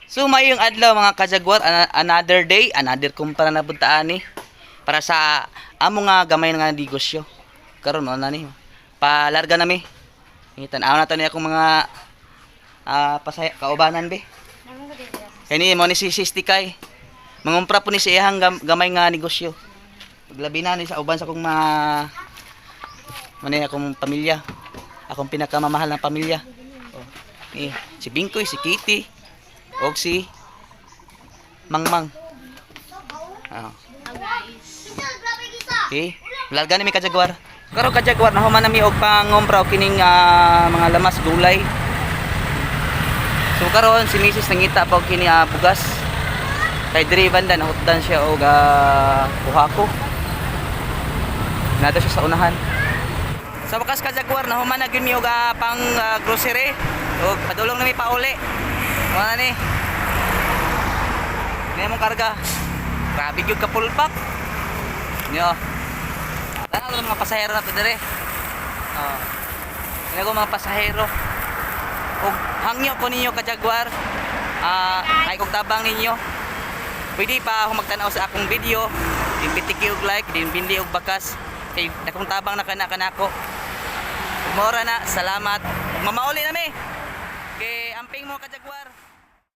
So mayong adlaw mga kajagwar, another day, another kumpara na buntaan ni para sa amo nga gamay nga negosyo. Karon no na ni. Palarga na mi. Tan-aw na to ni akong mga kaubanan be. Kani mo ni si Sistikay. Mangumpra po ni sa iyang gamay nga negosyo. Paglabi na ni sa uban sa akong manay akong pamilya. Akong pinakamamahal na pamilya. Oh. Si Bingkoy, si Kitty, og si Mangmang. Oh. Okay, larga ni mi kajagwar. Karon kajagwar na human nami og pangompra og kining mga lamas gulay. So karon si Mrs. nangita pa og kini bugas. Kay diri banda nahutdan siya og buhako. Nato siya sa unahan. Sa wakas kajagwar na human na gyud mi og pang grocery og padulong na mi pauli. Wala ni. Ni mong karga. Grabe gyud ka full pack. Nyo. Tanaw lang mga pasahero na to dire. Oh. Ini ko mga pasahero. Og hangyo ko ninyo kajagwar. Ay kog tabang ninyo. Pwede pa ako magtanaw sa akong video. Din bitiki og like, din bindi og bakas. Kay akong tabang na kanako. Mora na, salamat. Mamauli na mi. Kay amping mo kajagwar.